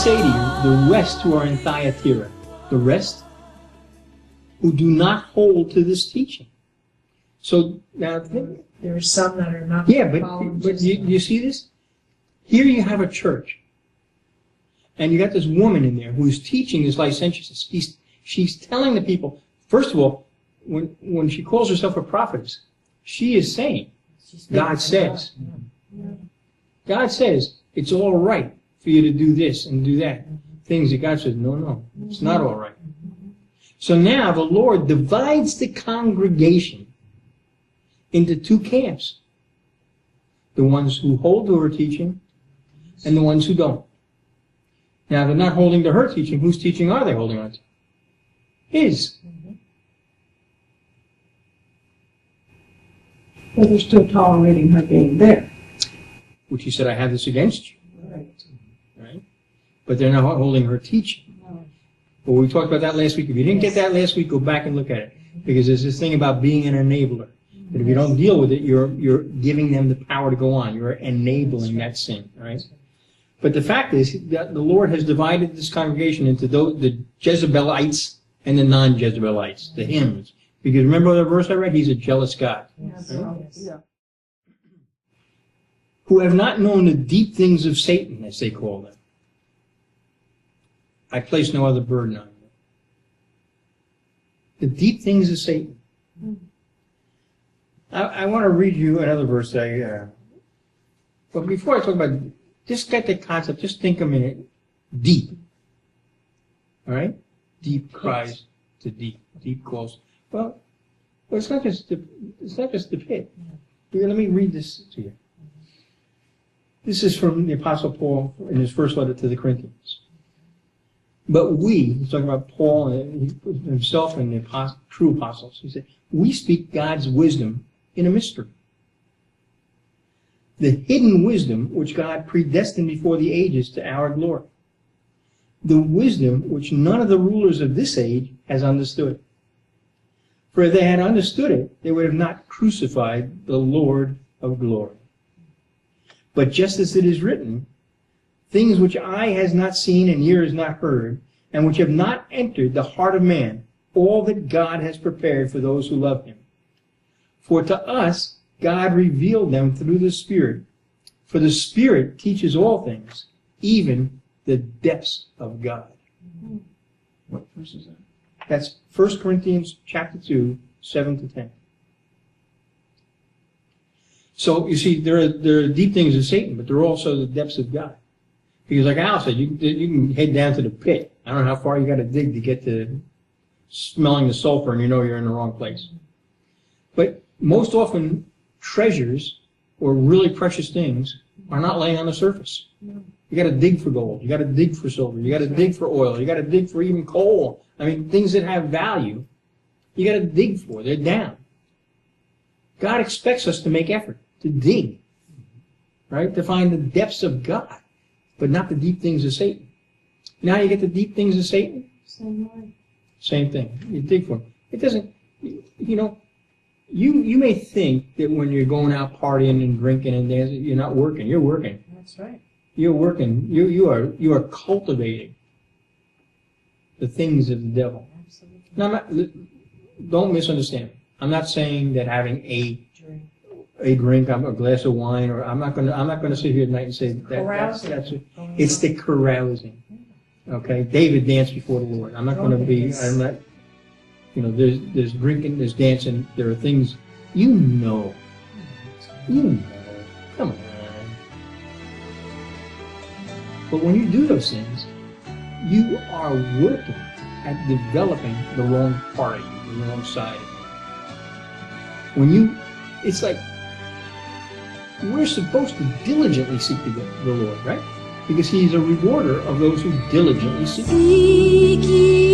say to you, the rest who are in Thyatira, the rest who do not hold to this teaching. So now, there are some that are not. yeah, but you see this? Here you have a church, and you got this woman in there who's teaching this licentiousness. She's telling the people, first of all, when she calls herself a prophetess, she is saying, God says. God says it's all right for you to do this and do that. Things that God says, no, it's not all right. So now the Lord divides the congregation into two camps. The ones who hold to her teaching and the ones who don't. Now they're not holding to her teaching. Whose teaching are they holding on to? His. Well, they're still tolerating her being there. Which he said, I have this against you. Right. But they're not holding her teaching. Well, we talked about that last week. If you didn't get that last week, go back and look at it. Because there's this thing about being an enabler. That if you don't deal with it, you're giving them the power to go on. You're enabling that sin, right? But the fact is that the Lord has divided this congregation into the Jezebelites and the non-Jezebelites, the hymns. Because remember the verse I read? He's a jealous God. Yes. Right? Yeah. Who have not known the deep things of Satan, as they call them. I place no other burden on them. The deep things of Satan. I want to read you another verse. But before I talk about, just get the concept, just think a minute. Deep. All right? Deep cries to deep. Deep calls. Well, it's not just the pit. Here, let me read this to you. This is from the Apostle Paul in his first letter to the Corinthians. But we, he's talking about Paul and himself and the true apostles, he said, we speak God's wisdom in a mystery. The hidden wisdom which God predestined before the ages to our glory. The wisdom which none of the rulers of this age has understood. For if they had understood it, they would have not crucified the Lord of glory. But just as it is written, things which eye has not seen and ear has not heard, and which have not entered the heart of man, all that God has prepared for those who love him. For to us God revealed them through the Spirit. For the Spirit teaches all things, even the depths of God. What verse is that? That's 1 Corinthians chapter 2, 7 to 10. So, you see, there are deep things of Satan, but there are also the depths of God. Because like Al said, you can head down to the pit. I don't know how far you got to dig to get to smelling the sulfur and you know you're in the wrong place. But most often, treasures or really precious things are not laying on the surface. You got to dig for gold. You got to dig for silver. You got to dig for oil. You got to dig for even coal. I mean, things that have value, you got to dig for. They're down. God expects us to make effort, to dig, right? To find the depths of God, but not the deep things of Satan. Now you get the deep things of Satan? Same thing. You dig for them. It doesn't, you know, you may think that when you're going out partying and drinking and dancing, you're not working. You're working. That's right. You're working. You are cultivating the things of the devil. Absolutely. Now, don't misunderstand me. I'm not saying that having a drink, a glass of wine, or I'm not going to sit here tonight and say that's it. It's the carousing. Okay, David danced before the Lord. I'm not going to be. I'm not. You know, there's drinking, there's dancing. There are things you know. Come on. But when you do those things, you are working at developing the wrong part of you, the wrong side of you. It's like we're supposed to diligently seek the Lord, right? Because He's a rewarder of those who diligently seek Him.